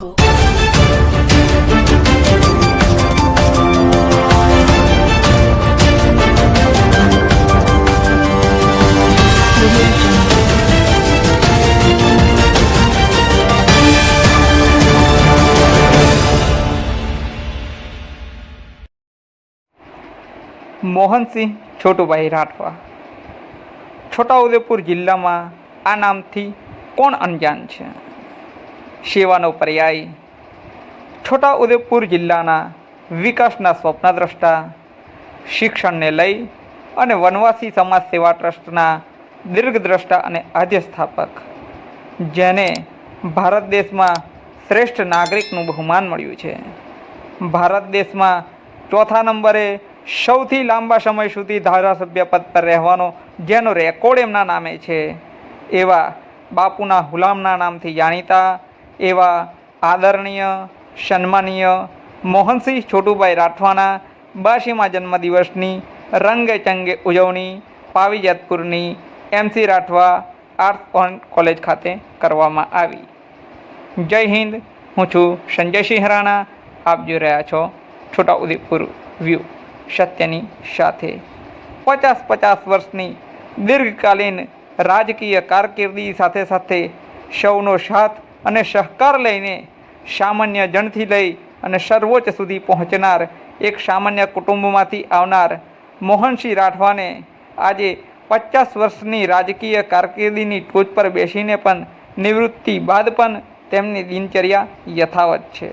મોહનસિંહ છોટુભાઈ રાઠવા છોટાઉદેપુર જિલ્લામાં આ નામથી કોણ અંજાન છે? સેવાનો પર્યાય છોટાઉદેપુર જિલ્લાના વિકાસના સ્વપ્નદ્રષ્ટા, શિક્ષણને લઈ અને વનવાસી સમાજ સેવા ટ્રસ્ટના દીર્ઘદ્રષ્ટા અને અધ્યસ્થાપક, જેને ભારત દેશમાં શ્રેષ્ઠ નાગરિકનું બહુમાન મળ્યું છે. ભારત દેશમાં ચોથા નંબરે સૌથી લાંબા સમય સુધી ધારાસભ્ય પદ પર રહેવાનો જેનો રેકોર્ડ એમના નામે છે, એવા બાપુના હુલામના નામથી જાણીતા એવા આદરણીય સન્માનીય મોહનસિંહ છોટુભાઈ રાઠવાના 82મા જન્મદિવસની રંગે ચંગે ઉજવણી પાવીજતપુરની MC રાઠવા આર્ટ્સ કોલેજ ખાતે કરવામાં આવી. જય હિન્દ. હું છું સંજયસિંહ રાણા. આપ જોઈ રહ્યા છો છોટાઉદેપુર વ્યૂ. સત્યની સાથે 50 વર્ષની દીર્ઘકાલીન રાજકીય કારકિર્દી સાથે સાથે સૌનો સાથ અને સહકાર લઈને સામાન્ય જનથી લઈ અને સર્વોચ્ચ સુધી પહોંચનાર એક સામાન્ય કુટુંબમાંથી આવનાર મોહનસિંહ રાઠવાને આજે 50 વર્ષની રાજકીય કારકિર્દીની ટોચ પર બેસીને પણ નિવૃત્તિ બાદ પણ તેમની દિનચર્યા યથાવત છે.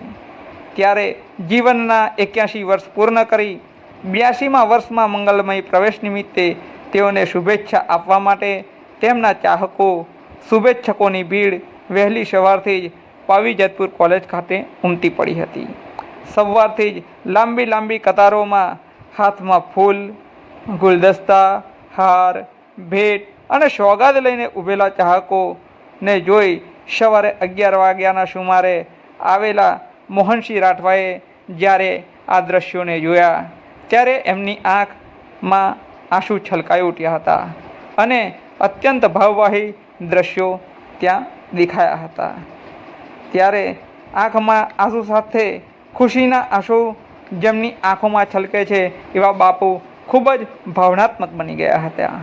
ત્યારે જીવનના 81 વર્ષ પૂર્ણ કરી 82મા વર્ષમાં મંગલમય પ્રવેશ નિમિત્તે તેઓને શુભેચ્છા આપવા માટે તેમના ચાહકો, શુભેચ્છકોની ભીડ વહેલી સવારથી જ પાવીજતપુર કોલેજ ખાતે ઉમટી પડી હતી. સવારથી જ લાંબી કતારોમાં હાથમાં ફૂલ, ગુલદસ્તા, હાર, ભેટ અને સોગાદ લઈને ઊભેલા ચાહકોને જોઈ સવારે 11 વાગ્યાના સુમારે આવેલા મોહનસિંહ રાઠવાએ જ્યારે આ દ્રશ્યોને જોયા ત્યારે એમની આંખમાં આંસુ છલકાઈ ઉઠ્યા હતા અને અત્યંત ભાવવાહી દ્રશ્યો ત્યાં દેખાયા હતા. ત્યારે આંખમાં આંસુ સાથે ખુશીના આંસુ જેમની આંખોમાં છલકે છે એવા બાપુ ખૂબ જ ભાવનાત્મક બની ગયા હતા.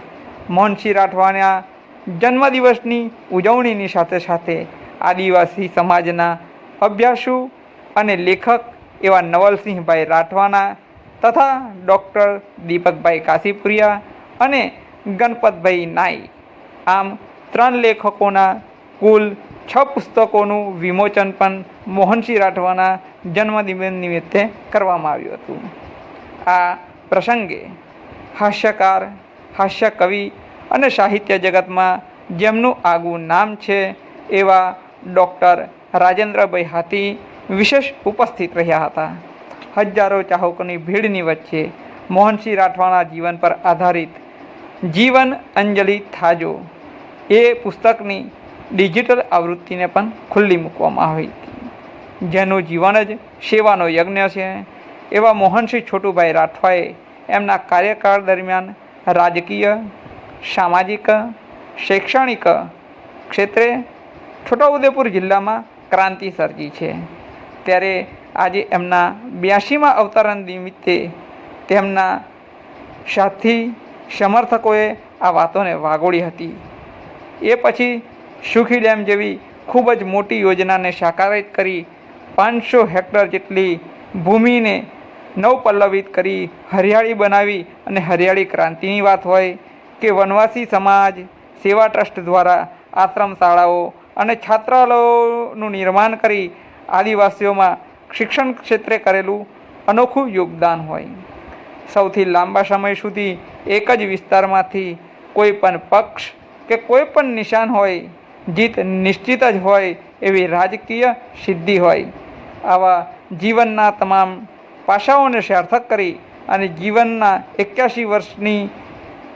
મોહનસિંહ રાઠવાના જન્મદિવસની ઉજવણીની સાથે સાથે આદિવાસી સમાજના અભ્યાસુ અને લેખક એવા નવલસિંહભાઈ રાઠવાના તથા ડૉક્ટર દીપકભાઈ કાશીપુરિયા અને ગણપતભાઈ નાઈ, આમ 3 લેખકોના કુલ 6 પુસ્તકોનું વિમોચન પણ મોહનસિંહ રાઠવાના જન્મદિવસ નિમિત્તે કરવામાં આવ્યું હતું. આ પ્રસંગે હાસ્યકાર, હાસ્ય કવિ અને સાહિત્ય જગતમાં જેમનું આગવું નામ છે એવા ડૉક્ટર રાજેન્દ્રભાઈ હાથી વિશેષ ઉપસ્થિત રહ્યા હતા. હજારો ચાહકોની ભીડની વચ્ચે મોહનસિંહ રાઠવાના જીવન પર આધારિત જીવન અંજલિ થાજો એ પુસ્તકની ડિજિટલ આવૃત્તિને પણ ખુલ્લી મૂકવામાં આવી હતી. જેનું જીવન જ સેવાનો યજ્ઞ છે એવા મોહનસિંહ છોટુભાઈ રાઠવાએ એમના કાર્યકાળ દરમિયાન રાજકીય, સામાજિક, શૈક્ષણિક ક્ષેત્રે છોટાઉદેપુર જિલ્લામાં ક્રાંતિ સર્જી છે. ત્યારે આજે એમના 82મા અવતરણ નિમિત્તે તેમના સાથી સમર્થકોએ આ વાતોને વાગોળી હતી. એ પછી સુખી ડેમ જેવી ખૂબ જ મોટી યોજનાને સાકારિત કરી 500 હેક્ટર જેટલી ભૂમિને નવપલ્લવિત કરી હરિયાળી બનાવી અને હરિયાળી ક્રાંતિની વાત હોય કે વનવાસી સમાજ સેવા ટ્રસ્ટ દ્વારા આશ્રમ શાળાઓ અને છાત્રાલયોનું નિર્માણ કરી આદિવાસીઓમાં શિક્ષણ ક્ષેત્રે કરેલું અનોખું યોગદાન હોય. સૌથી લાંબા સમય સુધી એક જ વિસ્તારમાંથી કોઈ પણ પક્ષ કે કોઈ પણ નિશાન હોય, જીત નિશ્ચિત જ હોય એવી રાજકીય સિદ્ધિ હોય. આવા જીવનના તમામ પાસાઓને સાર્થક કરી અને જીવનના 81 વર્ષની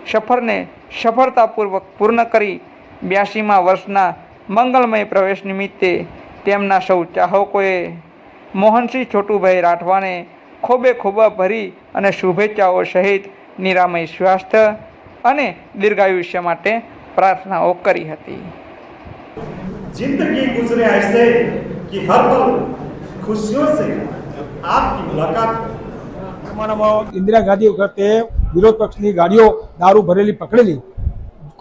સફરને સફળતાપૂર્વક પૂર્ણ કરી 82મા વર્ષના મંગલમય પ્રવેશ નિમિત્તે તેમના સૌ ચાહકોએ મોહનસિંહ છોટુભાઈ રાઠવાને ખોબે ખોબા ભરી અને શુભેચ્છાઓ સહિત નિરામય સ્વાસ્થ્ય અને દીર્ઘાયુષ્ય માટે પ્રાર્થનાઓ કરી હતી. जिंदगी गुजरे ऐसे कि हर पल खुशियों से आपकी मुलाकात हो। इंदिरा गांधी वखते विरोध पक्षनी गाड़ियों दारू भरेली पकड़ेली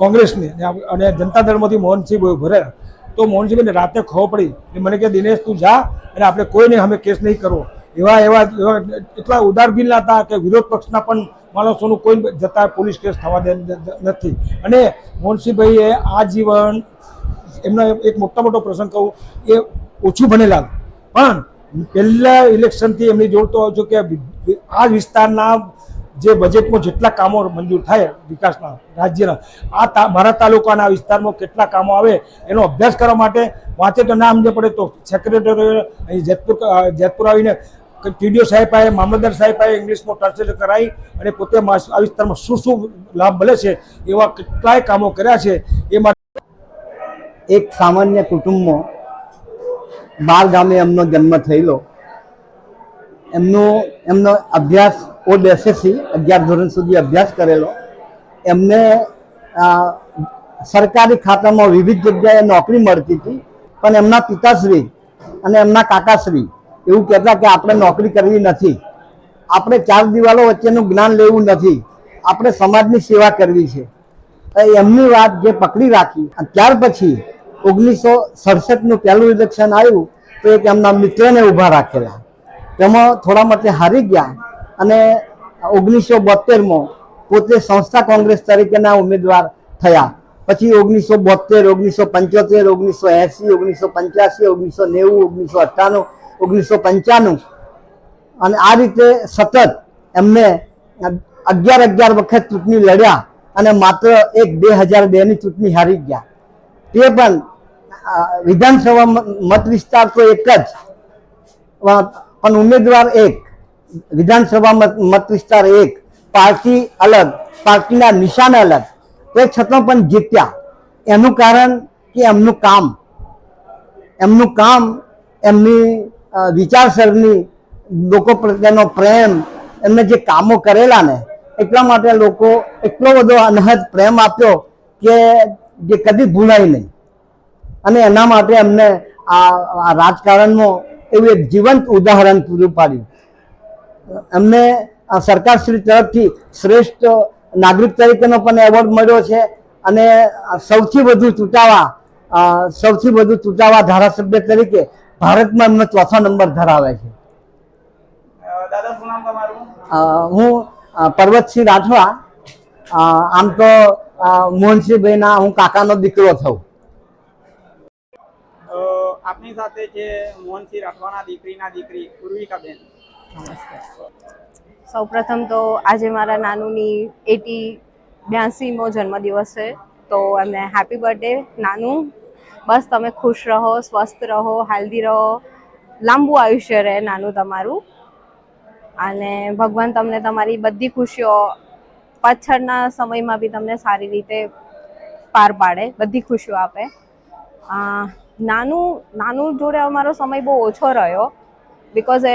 कांग्रेसने અને જનતા દળમાંથી મોહનસિંહ ભરેલા તો મોહનસિંહને રાતે ખબર પડી કે મને કે દિનેશ તું જા અને આપણે કોઈને અમે કેસ નહીં કરવો એવા એવા એવા એટલા ઉદારદિલના હતા કે વિરોધ પક્ષના પણ માણસોનું કોઈ જતા પોલીસ કેસ થવા દે નથી અને મોહનસિંહભાઈએ આજીવન એમનો એક મોટો પ્રસંગ કહું એ ઓછું ભણેલા પણ પહેલા ઇલેક્શનથી એમની જોડતો આવ્યો છું કે આ વિસ્તારના જે બજેટમાં જેટલા કામો મંજૂર થાય વિકાસના રાજ્યના મારા તાલુકાના વિસ્તારમાં કેટલા કામો આવે એનો અભ્યાસ કરવા માટે વાંચે તો ના સમજ પડે તો સેક્રેટરી અહીં જેતપુર આવીને ટીડીઓ સાહેબ પાસે મામલતદાર સાહેબ પાસે ઇંગ્લિશમાં ટ્રાન્સલેટ કરાવી અને પોતે આ વિસ્તારમાં શું લાભ મળે છે એવા કેટલાય કામો કર્યા છે એ માટે એક સામાન્ય કુટુંબમાં 12 ગામે એમનો જન્મ થયેલો એમનો અભ્યાસ ઓલ્ડ એસએસસી 11 ધોરણ સુધી અભ્યાસ કરેલો એમને સરકારી ખાતામાં વિવિધ જગ્યાએ નોકરી મળતી હતી પણ એમના પિતાશ્રી અને એમના કાકાશ્રી એવું કહેતા કે આપણે નોકરી કરવી નથી, આપણે 4 દિવાલો વચ્ચેનું જ્ઞાન લેવું નથી, આપણે સમાજની સેવા કરવી છે. એમની વાત જે પકડી રાખી ત્યાર પછી 1967નું પહેલું ઇલેક્શન આવ્યું તો એક એમના મિત્રને ઊભા રાખેલા તેમાં થોડા મતે હારી ગયા અને 1972માં પોતે સંસ્થા કોંગ્રેસ તરીકેના ઉમેદવાર થયા. પછી 1972, 1975, 1980, 1985, 1990, 1998, 1995 અને આ રીતે સતત એમને 11 વખત ચૂંટણી લડ્યા અને માત્ર 2002ની ચૂંટણી હારી ગયા. તે પણ વિધાનસભા મત વિસ્તાર તો એક જ પણ ઉમેદવાર એક, વિધાનસભા મત વિસ્તાર એક, પાર્ટી અલગ, પાર્ટીના નિશાન અલગ, તે છતાં પણ જીત્યા. એનું કારણ કે એમનું કામ એમની વિચારસરણી, લોકો પ્રત્યેનો પ્રેમ, એમને જે કામો કરેલા ને એટલા માટે લોકો એટલો બધો અનહદ પ્રેમ આપ્યો કે જે કદી ભૂલાય નહીં અને એના માટે એમને આ રાજકારણમાં એવું એક જીવંત ઉદાહરણ પૂરું પાડ્યું. એમને સરકારશ્રી તરફથી શ્રેષ્ઠ નાગરિક તરીકેનો પણ એવોર્ડ મળ્યો છે અને સૌથી વધુ ચૂંટાવા ધારાસભ્ય તરીકે ભારતમાં એમનો 4થો નંબર ધરાવે છે. દાદા શું નામ તમારું? હું પર્વતસિંહ રાઠવા, આમ તો મોહનસિંહભાઈના હું કાકાનો દીકરો છું. આપની સાથે છે મોહનસિંહ રાઠવાના દીકરીના દીકરી પૂર્વિકાબેન. નમસ્તે. સૌપ્રથમ તો આજે મારા નાનુની 82મો જન્મદિવસ છે, તો એમને હેપી બર્થડે નાનું. બસ તમે ખુશ રહો, સ્વસ્થ રહો, હેલ્ધી રહો, લાંબુ આયુષ્ય રહે નાનું તમારું, અને ભગવાન તમને તમારી બધી ખુશીઓ પાછળના સમયમાં બી તમને સારી રીતે પાર પાડે, બધી ખુશીઓ આપે. નાનું જોડે અમારો સમય બહુ ઓછો રહ્યો, બિકોઝ એ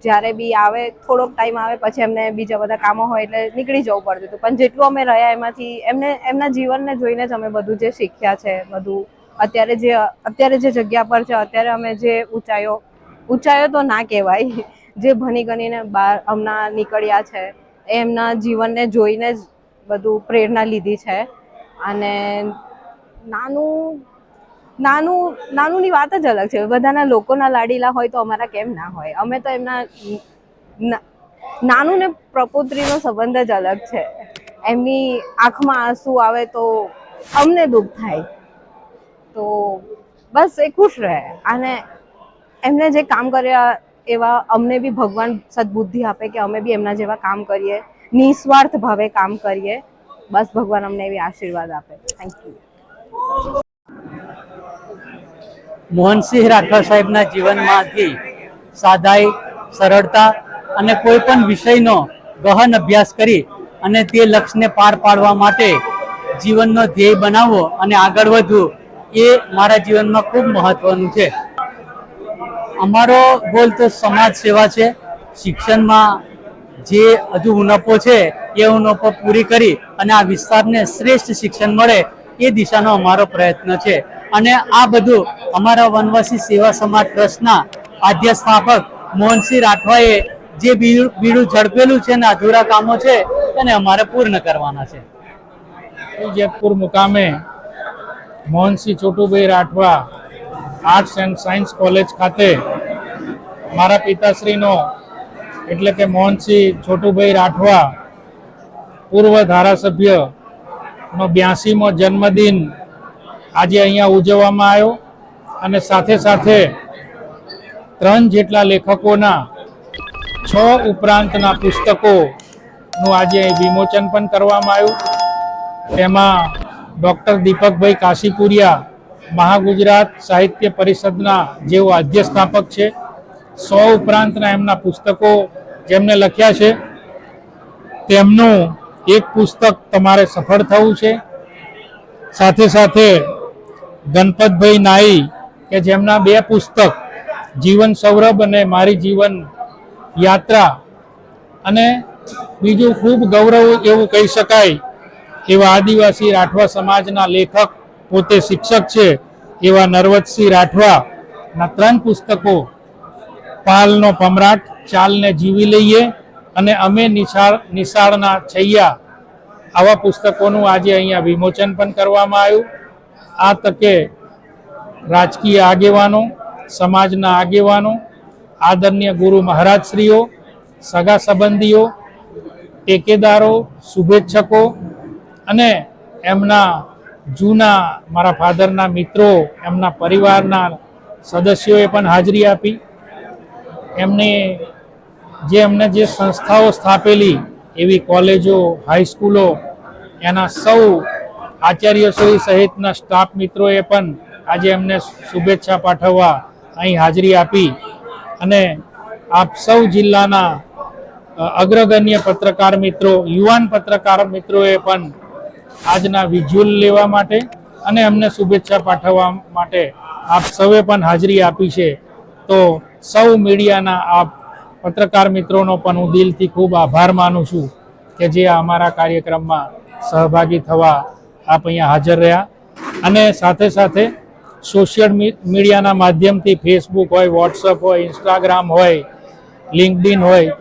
જ્યારે બી આવે થોડોક ટાઈમ આવે પછી એમને બીજા બધા કામો હોય એટલે નીકળી જવું પડતું હતું. પણ જેટલું અમે રહ્યા એમાંથી એમના જીવનને જોઈને જ અમે બધું જે શીખ્યા છે, બધું અત્યારે જે જગ્યા પર છે, અત્યારે અમે જે ઊંચાઈઓ તો ના કહેવાય, જે ભણી ગણીને બહાર હમણાં નીકળ્યા છે એ એમના જીવનને જોઈને જ બધું પ્રેરણા લીધી છે. અને નાનુંની વાત જ અલગ છે. બધાના લોકોના લાડીલા હોય તો અમારા કેમ ના હોય. અમે તો એમના નાનું ને પ્રપુત્રીનો સંબંધ જ અલગ છે. એમની આંખમાં આંસુ આવે તો અમને દુઃખ થાય, તો બસ એ ખુશ રહે. અને એમને જે કામ કર્યા એવા અમને બી ભગવાન સદબુદ્ધિ આપે કે અમે બી એમના જેવા કામ કરીએ, નિસ્વાર્થ ભાવે કામ કરીએ. બસ ભગવાન અમને એવી આશીર્વાદ આપે. Thank you. મોહનસિંહ રાઠવા સાહેબના જીવનમાંથી સાદાઈ, સરળતા અને કોઈ પણ વિષયનો ગહન અભ્યાસ કરી અને તે લક્ષ્યને પાર પાડવા માટે જીવનનો ધ્યેય બનાવવો અને આગળ વધવું એ મારા જીવનમાં ખૂબ મહત્વનું છે. અમારો ગોલ તો સમાજ સેવા છે. શિક્ષણમાં જે હજુ ઉણપો છે એ ઉણપો પૂરી કરી અને આ વિસ્તારને શ્રેષ્ઠ શિક્ષણ મળે એ દિશાનો અમારો પ્રયત્ન છે. અને આ બધું અમારા વનવાસી સેવા સમાજ ટ્રસ્ટના આદ્ય સ્થાપક મોહનસિંહ રાઠવાએ જે બીડું ઝડપેલું છે ને અધૂરા કામો છે તેને અમારે પૂર્ણ કરવાના છે. જેતપુર મુકામે Mohansinh Chhotubhai Rathwa arts and science college ખાતે મારા પિતાશ્રીનો એટલે કે મોહનસિંહ છોટુભાઈ રાઠવા પૂર્વ ધારાસભ્ય નો 82મો જન્મદિન આજે અહીંયા ઉજવવામાં આવ્યો અને સાથે સાથે 3 જેટલા લેખકોના 6 ઉપરાંતના પુસ્તકોનું આજે વિમોચન પણ કરવામાં આવ્યું. તેમાં ડૉક્ટર દીપકભાઈ કાશીપુરિયા મહાગુજરાત સાહિત્ય પરિષદના જેઓ આદ્ય સ્થાપક છે, 100 ઉપરાંતના એમના પુસ્તકો જેમને લખ્યા છે તેમનું એક પુસ્તક તમારે સફળ થવું છે. સાથે સાથે ગણપતભાઈ નાઈ કે જેમના 2 પુસ્તક જીવન સૌરભ અને મારી જીવન યાત્રા, અને બીજું ખૂબ ગૌરવ એવું કહી શકાય એવા આદિવાસી રાઠવા સમાજના લેખક, પોતે શિક્ષક છે એવા નરવતસિંહ રાઠવાના 3 પુસ્તકો પાલનો પમરાટ, ચાલને જીવી લઈએ અને અમે નિશાળના છૈયા, આવા પુસ્તકોનું આજે અહીંયા વિમોચન પણ કરવામાં આવ્યું. આ તકે રાજકીય આગેવાનો, સમાજના આગેવાનો, આદરણીય ગુરુ મહારાજશ્રીઓ, સગા સંબંધીઓ, ટેકેદારો, શુભેચ્છકો અને એમના જૂના મારા ફાધરના મિત્રો, એમના પરિવારના સદસ્યોએ પણ હાજરી આપી. એમને જે સંસ્થાઓ સ્થાપેલી એવી કોલેજો, હાઈસ્કૂલો, એના સૌ આચાર્યશ્રી સહિતના સ્ટાફ મિત્રોએ પણ આજે એમને શુભેચ્છા પાઠવવા અહીં હાજરી આપી. અને આપ સૌ જિલ્લાના અગ્રગણ્ય પત્રકાર મિત્રો, યુવાન પત્રકાર મિત્રોએ પણ આજના વિઝ્યુઅલ લેવા માટે અને એમને શુભેચ્છા પાઠવવા માટે આપ સૌએ પણ હાજરી આપી છે. તો સૌ મીડિયાના આપ પત્રકાર મિત્રોનો પણ હું દિલથી ખૂબ આભાર માનું છું કે જે અમારા કાર્યક્રમમાં સહભાગી થવા આપ અહીંયા હાજર રહ્યા. અને સાથે સાથે સોશિયલ મીડિયાના માધ્યમથી ફેસબુક હોય, વોટ્સઅપ હોય, ઇન્સ્ટાગ્રામ હોય, લિંક્ડઇન હોય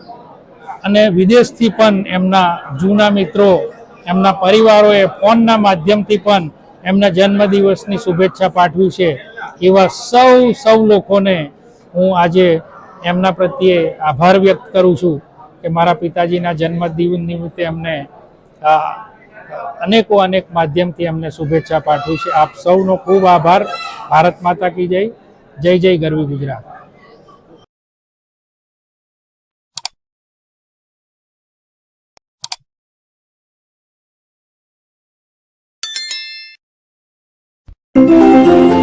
અને વિદેશથી પણ એમના જૂના મિત્રો, એમના પરિવારોએ ફોનના માધ્યમથી પણ એમના જન્મદિવસની શુભેચ્છા પાઠવી છે. એવા સૌ લોકોને હું આજે એમના પ્રત્યે આભાર વ્યક્ત કરું છું કે મારા પિતાજીના જન્મદિવસ નિમિત્તે એમને અનેક માધ્યમથી એમને શુભેચ્છા પાઠવી છે. આપ સૌનો ખૂબ આભાર. ભારત માતા કી જય. જય જય ગરવી ગુજરાત. Thank you.